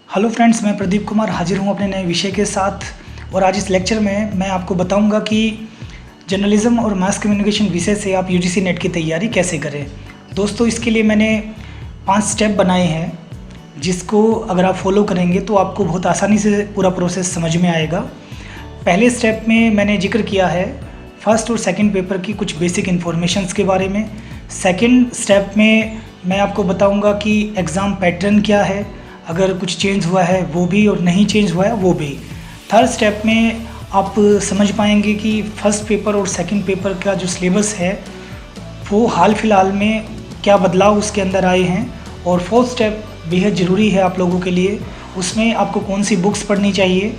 Hello friends, मैं प्रदीप कुमार हाजिर हूँ अपने नए विषय के साथ। और आज इस लेक्चर में मैं आपको बताऊंगा कि जर्नलिज्म और मास कम्युनिकेशन विषय से आप यूजीसी नेट की तैयारी कैसे करें। दोस्तों, इसके लिए मैंने 5 स्टेप बनाए हैं, जिसको अगर आप फॉलो करेंगे तो आपको बहुत आसानी से पूरा प्रोसेस समझ में आएगा। पहले स्टेप में मैंने जिक्र किया है फर्स्ट और सेकंड पेपर की कुछ बेसिक इन्फॉर्मेशंस के बारे में। सेकंड स्टेप में मैं आपको बताऊंगा कि एग्ज़ाम पैटर्न क्या है, अगर कुछ चेंज हुआ है वो भी और नहीं चेंज हुआ है वो भी। थर्ड स्टेप में आप समझ पाएंगे कि फर्स्ट पेपर और सेकंड पेपर का जो सिलेबस है वो हाल फिलहाल में क्या बदलाव उसके अंदर आए हैं। और फोर्थ स्टेप बेहद ज़रूरी है आप लोगों के लिए, उसमें आपको कौन सी बुक्स पढ़नी चाहिए,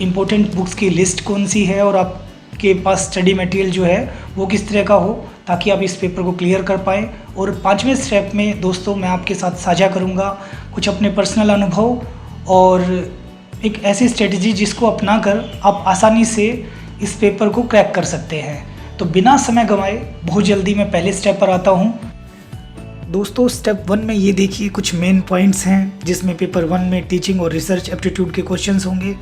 इम्पोर्टेंट बुक्स की लिस्ट कौन सी है और आपके पास स्टडी मटेरियल जो है वो किस तरह का हो, ताकि आप इस पेपर को क्लियर कर पाएँ। और 5वें स्टेप में दोस्तों मैं आपके साथ साझा करूंगा कुछ अपने पर्सनल अनुभव और एक ऐसी स्ट्रेटजी जिसको अपनाकर आप आसानी से इस पेपर को क्रैक कर सकते हैं। तो बिना समय गंवाए बहुत जल्दी मैं पहले स्टेप पर आता हूं। दोस्तों, स्टेप 1 में ये देखिए कुछ मेन पॉइंट्स हैं, जिसमें पेपर 1 में टीचिंग और रिसर्च एप्टीट्यूड के क्वेश्चंस होंगे,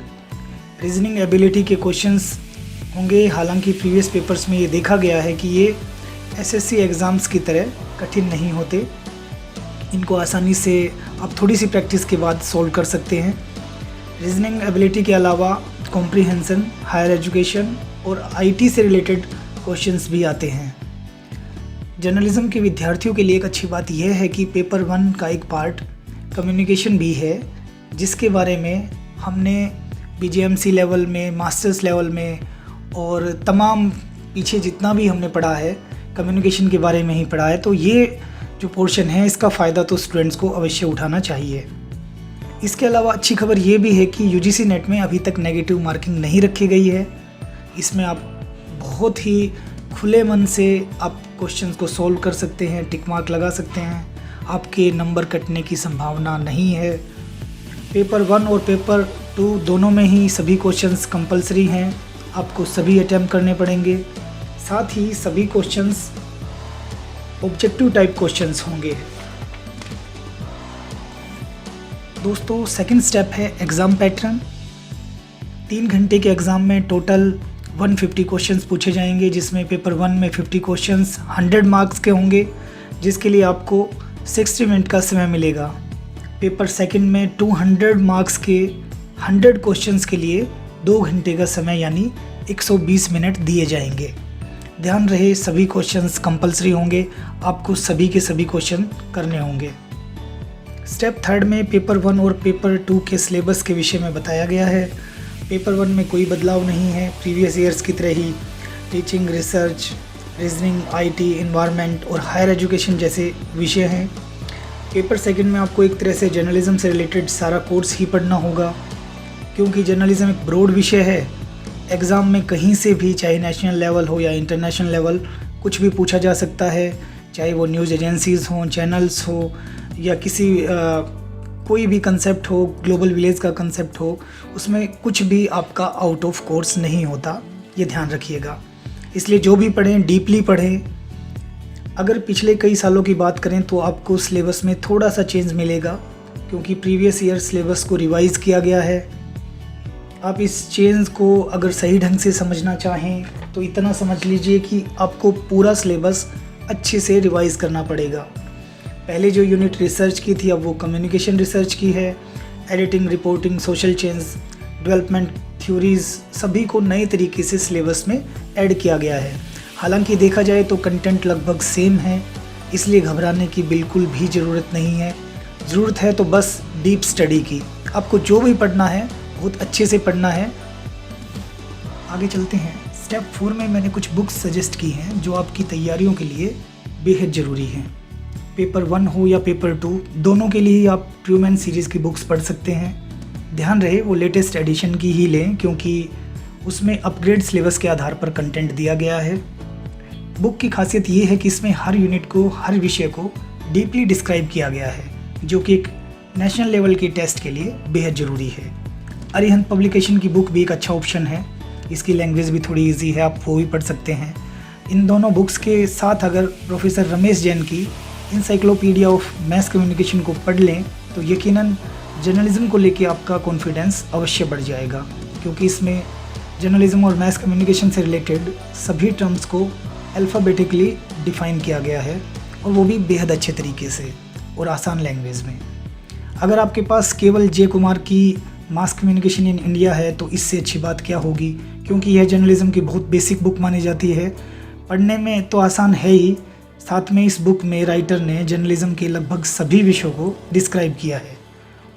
रीजनिंग एबिलिटी के क्वेश्चंस होंगे। हालांकि प्रीवियस पेपर्स में ये देखा गया है कि ये एसएससी एग्ज़ाम्स की तरह कठिन नहीं होते, इनको आसानी से आप थोड़ी सी प्रैक्टिस के बाद सॉल्व कर सकते हैं। रीजनिंग एबिलिटी के अलावा कॉम्प्रीहेंशन, हायर एजुकेशन और आईटी से रिलेटेड क्वेश्चंस भी आते हैं। जर्नलिज्म के विद्यार्थियों के लिए एक अच्छी बात यह है कि पेपर 1 का एक पार्ट कम्युनिकेशन भी है, जिसके बारे में हमने बीजेएमसी लेवल में, मास्टर्स लेवल में और तमाम पीछे जितना भी हमने पढ़ा है कम्युनिकेशन के बारे में ही पढ़ा है। तो ये जो पोर्शन है इसका फ़ायदा तो स्टूडेंट्स को अवश्य उठाना चाहिए। इसके अलावा अच्छी खबर ये भी है कि यूजीसी नेट में अभी तक नेगेटिव मार्किंग नहीं रखी गई है। इसमें आप बहुत ही खुले मन से आप क्वेश्चंस को सॉल्व कर सकते हैं, टिक मार्क लगा सकते हैं, आपके नंबर कटने की संभावना नहीं है। पेपर 1 और पेपर 2 दोनों में ही सभी क्वेश्चंस कंपलसरी हैं, आपको सभी अटैम्प्ट करने पड़ेंगे। साथ ही सभी क्वेश्चंस ऑब्जेक्टिव टाइप क्वेश्चंस होंगे। दोस्तों, सेकंड स्टेप है एग्ज़ाम पैटर्न। 3 घंटे के एग्ज़ाम में टोटल 150 क्वेश्चंस पूछे जाएंगे, जिसमें पेपर 1 में 50 क्वेश्चंस 100 मार्क्स के होंगे, जिसके लिए आपको 60 मिनट का समय मिलेगा। पेपर सेकंड में 200 मार्क्स के 100 क्वेश्चंस के लिए 2 घंटे का समय यानी 120 मिनट दिए जाएंगे। ध्यान रहे सभी क्वेश्चंस कंपलसरी होंगे, आपको सभी के सभी क्वेश्चन करने होंगे। स्टेप 3 में पेपर 1 और पेपर 2 के सिलेबस के विषय में बताया गया है। पेपर 1 में कोई बदलाव नहीं है, प्रीवियस ईयर्स की तरह ही teaching, research, reasoning, IT, environment और हायर एजुकेशन जैसे विषय हैं। पेपर सेकंड में आपको एक तरह से जर्नलिज्म से रिलेटेड सारा कोर्स ही पढ़ना होगा, क्योंकि जर्नलिज्म एक ब्रॉड विषय है। एग्ज़ाम में कहीं से भी, चाहे नेशनल लेवल हो या इंटरनेशनल लेवल, कुछ भी पूछा जा सकता है, चाहे वो न्यूज़ एजेंसीज़ हों, चैनल्स हो या किसी कोई भी कंसेप्ट हो, ग्लोबल विलेज का कंसेप्ट हो, उसमें कुछ भी आपका आउट ऑफ कोर्स नहीं होता, ये ध्यान रखिएगा। इसलिए जो भी पढ़ें डीपली पढ़ें। अगर पिछले कई सालों की बात करें तो आपको सिलेबस में थोड़ा सा चेंज मिलेगा, क्योंकि प्रीवियस ईयर सिलेबस को रिवाइज़ किया गया है। आप इस चेंज को अगर सही ढंग से समझना चाहें तो इतना समझ लीजिए कि आपको पूरा सिलेबस अच्छे से रिवाइज़ करना पड़ेगा। पहले जो यूनिट रिसर्च की थी अब वो कम्युनिकेशन रिसर्च की है। Editing, reporting, social change, development theories सभी को नए तरीके से सिलेबस में ऐड किया गया है। हालांकि देखा जाए तो कंटेंट लगभग सेम है, इसलिए घबराने की बिल्कुल भी ज़रूरत नहीं है। ज़रूरत है तो बस डीप स्टडी की। आपको जो भी पढ़ना है बहुत अच्छे से पढ़ना है। आगे चलते हैं। स्टेप 4 में मैंने कुछ बुक्स सजेस्ट की हैं जो आपकी तैयारियों के लिए बेहद ज़रूरी हैं। पेपर 1 हो या पेपर 2, दोनों के लिए ही आप ट्रूमैन सीरीज़ की बुक्स पढ़ सकते हैं। ध्यान रहे वो लेटेस्ट एडिशन की ही लें, क्योंकि उसमें अपग्रेड सिलेबस के आधार पर कंटेंट दिया गया है। बुक की खासियत ये है कि इसमें हर यूनिट को, हर विषय को डीपली डिस्क्राइब किया गया है, जो कि एक नेशनल लेवल के टेस्ट के लिए बेहद ज़रूरी है। अरिहंत पब्लिकेशन की बुक भी एक अच्छा ऑप्शन है, इसकी लैंग्वेज भी थोड़ी इजी है, आप वो भी पढ़ सकते हैं। इन दोनों बुक्स के साथ अगर प्रोफेसर रमेश जैन की इंसाइक्लोपीडिया ऑफ मास कम्युनिकेशन को पढ़ लें तो यकीनन जर्नलिज़्म को लेके आपका कॉन्फिडेंस अवश्य बढ़ जाएगा, क्योंकि इसमें जर्नलिज़्म और मैस कम्युनिकेशन से रिलेटेड सभी टर्म्स को अल्फ़ाबेटिकली डिफ़ाइन किया गया है, और वो भी बेहद अच्छे तरीके से और आसान लैंग्वेज में। अगर आपके पास केवल जे कुमार की मास कम्युनिकेशन इन इंडिया है तो इससे अच्छी बात क्या होगी, क्योंकि यह जर्नलिज़्म की बहुत बेसिक बुक मानी जाती है। पढ़ने में तो आसान है ही, साथ में इस बुक में राइटर ने जर्नलिज़्म के लगभग सभी विषयों को डिस्क्राइब किया है।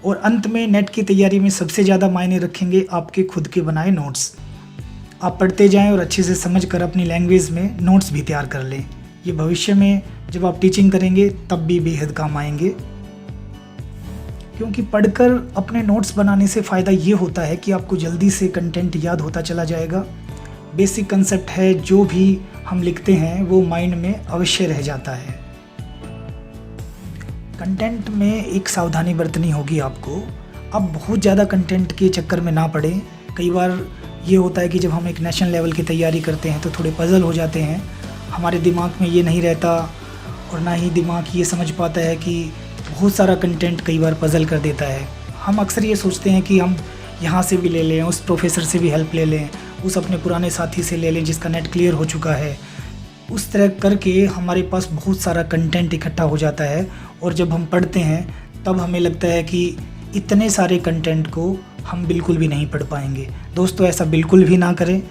और अंत में नेट की तैयारी में सबसे ज़्यादा मायने रखेंगे आपके खुद के बनाए नोट्स। आप पढ़ते जाएं और अच्छे से समझ कर अपनी लैंग्वेज में नोट्स भी तैयार कर लें। ये भविष्य में जब आप टीचिंग करेंगे तब भी बेहद काम आएंगे, क्योंकि पढ़कर अपने नोट्स बनाने से फ़ायदा ये होता है कि आपको जल्दी से कंटेंट याद होता चला जाएगा। बेसिक कंसेप्ट है, जो भी हम लिखते हैं वो माइंड में अवश्य रह जाता है। कंटेंट में एक सावधानी बरतनी होगी आपको। अब बहुत ज़्यादा कंटेंट के चक्कर में ना पड़ें। कई बार ये होता है कि जब हम एक नेशनल लेवल की तैयारी करते हैं तो थोड़े पज़ल हो जाते हैं, हमारे दिमाग में ये नहीं रहता, और ना ही दिमाग ये समझ पाता है कि बहुत सारा कंटेंट कई बार पज़ल कर देता है। हम अक्सर ये सोचते हैं कि हम यहाँ से भी ले लें, उस प्रोफेसर से भी हेल्प ले लें, उस अपने पुराने साथी से ले लें जिसका नेट क्लियर हो चुका है। उस तरह करके हमारे पास बहुत सारा कंटेंट इकट्ठा हो जाता है, और जब हम पढ़ते हैं तब हमें लगता है कि इतने सारे कंटेंट को हम बिल्कुल भी नहीं पढ़ पाएंगे। दोस्तों, ऐसा बिल्कुल भी ना करें।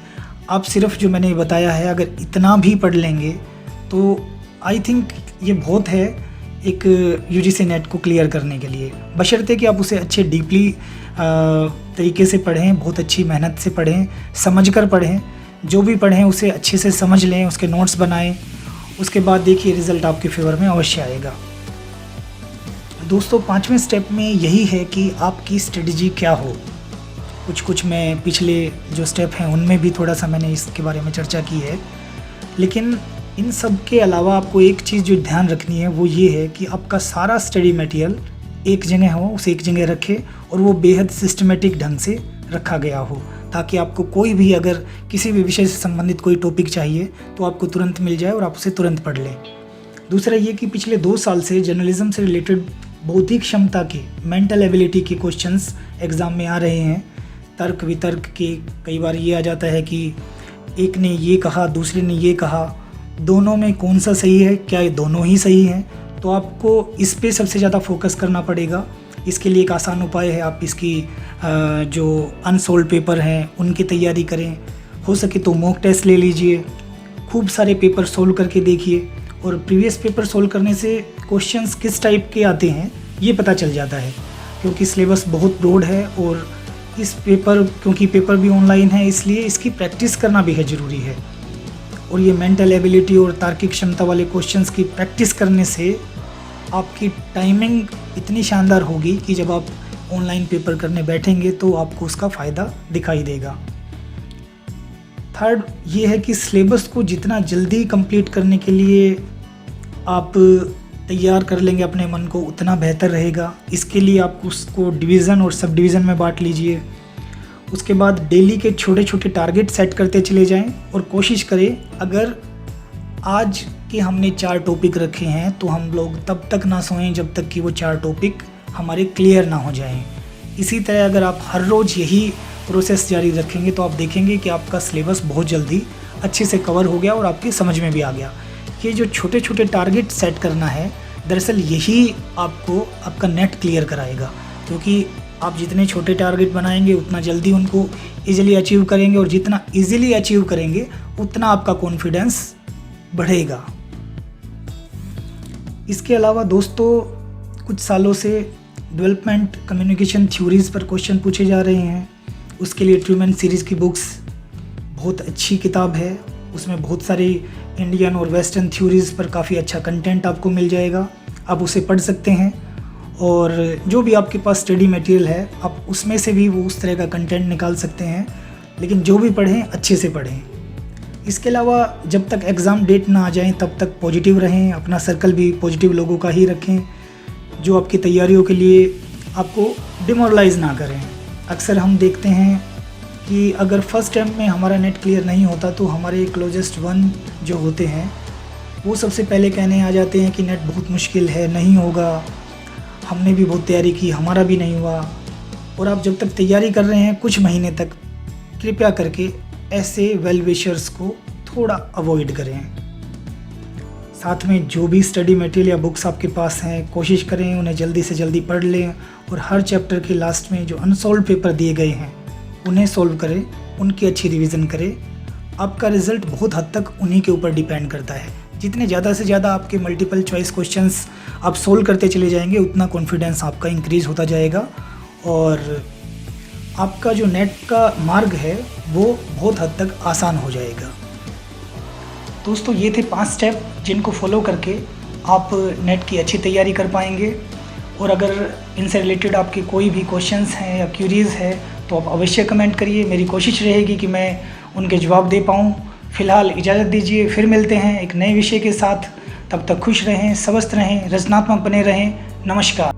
आप सिर्फ जो मैंने बताया है अगर इतना भी पढ़ लेंगे तो आई थिंक ये बहुत है एक यूजीसी नेट को क्लियर करने के लिए, बशर्ते कि आप उसे अच्छे डीपली तरीके से पढ़ें, बहुत अच्छी मेहनत से पढ़ें, समझ कर पढ़ें। जो भी पढ़ें उसे अच्छे से समझ लें, उसके नोट्स बनाएं, उसके बाद देखिए रिज़ल्ट आपके फेवर में अवश्य आएगा। दोस्तों, 5वें स्टेप में यही है कि आपकी स्ट्रेटजी क्या हो। कुछ मैं पिछले जो स्टेप हैं उनमें भी थोड़ा सा मैंने इसके बारे में चर्चा की है, लेकिन इन सब के अलावा आपको एक चीज़ जो ध्यान रखनी है वो ये है कि आपका सारा स्टडी मटेरियल एक जगह हो, उसे एक जगह रखें, और वो बेहद सिस्टमेटिक ढंग से रखा गया हो, ताकि आपको कोई भी अगर किसी भी विषय से संबंधित कोई टॉपिक चाहिए तो आपको तुरंत मिल जाए और आप उसे तुरंत पढ़ लें। दूसरा ये कि पिछले 2 साल से जर्नलिज्म से रिलेटेड बौद्धिक क्षमता के, मेंटल एबिलिटी के क्वेश्चंस एग्ज़ाम में आ रहे हैं। तर्क वितर्क के कई बार ये आ जाता है कि एक ने ये कहा, दूसरे ने ये कहा, दोनों में कौन सा सही है, क्या ये दोनों ही सही हैं? तो आपको इस पे सबसे ज़्यादा फोकस करना पड़ेगा। इसके लिए एक आसान उपाय है, आप इसकी जो अनसोल्ड पेपर हैं उनकी तैयारी करें। हो सके तो मॉक टेस्ट ले लीजिए, खूब सारे पेपर सोल्व करके देखिए, और प्रीवियस पेपर सोल्व करने से क्वेश्चंस किस टाइप के आते हैं ये पता चल जाता है, क्योंकि सिलेबस बहुत ब्रॉड है, और क्योंकि पेपर भी ऑनलाइन है इसलिए इसकी प्रैक्टिस करना भी है ज़रूरी है। और ये मेंटल एबिलिटी और तार्किक क्षमता वाले क्वेश्चंस की प्रैक्टिस करने से आपकी टाइमिंग इतनी शानदार होगी कि जब आप ऑनलाइन पेपर करने बैठेंगे तो आपको उसका फ़ायदा दिखाई देगा। थर्ड ये है कि सिलेबस को जितना जल्दी कंप्लीट करने के लिए आप तैयार कर लेंगे अपने मन को, उतना बेहतर रहेगा। इसके लिए आप उसको डिवीज़न और सब डिवीज़न में बांट लीजिए। उसके बाद डेली के छोटे छोटे टारगेट सेट करते चले जाएं, और कोशिश करें अगर आज के हमने 4 टॉपिक रखे हैं तो हम लोग तब तक ना सोएं जब तक कि वो 4 टॉपिक हमारे क्लियर ना हो जाएं। इसी तरह अगर आप हर रोज़ यही प्रोसेस जारी रखेंगे तो आप देखेंगे कि आपका सिलेबस बहुत जल्दी अच्छे से कवर हो गया और आपकी समझ में भी आ गया। ये जो छोटे छोटे टारगेट सेट करना है, दरअसल यही आपको आपका नेट क्लियर कराएगा, क्योंकि आप जितने छोटे टारगेट बनाएंगे उतना जल्दी उनको इजीली अचीव करेंगे, और जितना इजीली अचीव करेंगे उतना आपका कॉन्फिडेंस बढ़ेगा। इसके अलावा दोस्तों, कुछ सालों से डेवलपमेंट कम्युनिकेशन थ्योरीज़ पर क्वेश्चन पूछे जा रहे हैं। उसके लिए ट्रूमैन सीरीज़ की बुक्स बहुत अच्छी किताब है। उसमें बहुत सारी इंडियन और वेस्टर्न थ्योरीज़ पर काफ़ी अच्छा कंटेंट आपको मिल जाएगा, आप उसे पढ़ सकते हैं। और जो भी आपके पास स्टडी मटेरियल है आप उसमें से भी वो उस तरह का कंटेंट निकाल सकते हैं, लेकिन जो भी पढ़ें अच्छे से पढ़ें। इसके अलावा जब तक एग्ज़ाम डेट ना आ जाए तब तक पॉजिटिव रहें, अपना सर्कल भी पॉजिटिव लोगों का ही रखें जो आपकी तैयारियों के लिए आपको डिमोरलाइज़ ना करें। अक्सर हम देखते हैं कि अगर फर्स्ट अटेम्प्ट में हमारा नेट क्लियर नहीं होता तो हमारे क्लोजेस्ट वन जो होते हैं वो सबसे पहले कहने आ जाते हैं कि नेट बहुत मुश्किल है, नहीं होगा, हमने भी बहुत तैयारी की, हमारा भी नहीं हुआ। और आप जब तक तैयारी कर रहे हैं कुछ महीने तक, कृपया करके ऐसे वेल विशर्स को थोड़ा अवॉइड करें। साथ में जो भी स्टडी मटेरियल या बुक्स आपके पास हैं, कोशिश करें उन्हें जल्दी से जल्दी पढ़ लें और हर चैप्टर के लास्ट में जो अनसॉल्व पेपर दिए गए हैं उन्हें सॉल्व करें, उनकी अच्छी रिवीजन करें। आपका रिज़ल्ट बहुत हद तक उन्हीं के ऊपर डिपेंड करता है। जितने ज़्यादा से ज़्यादा आपके मल्टीपल चॉइस क्वेश्चंस आप सोल्व करते चले जाएंगे, उतना कॉन्फिडेंस आपका इंक्रीज़ होता जाएगा और आपका जो नेट का मार्ग है वो बहुत हद तक आसान हो जाएगा। दोस्तों, ये थे 5 स्टेप जिनको फॉलो करके आप नेट की अच्छी तैयारी कर पाएंगे। और अगर इनसे रिलेटेड आपके कोई भी क्वेश्चंस हैं या क्यूरीज़ है तो आप अवश्य कमेंट करिए। मेरी कोशिश रहेगी कि मैं उनके जवाब दे पाऊँ। फ़िलहाल इजाज़त दीजिए, फिर मिलते हैं एक नए विषय के साथ। तब तक खुश रहें, स्वस्थ रहें, रचनात्मक बने रहें। नमस्कार।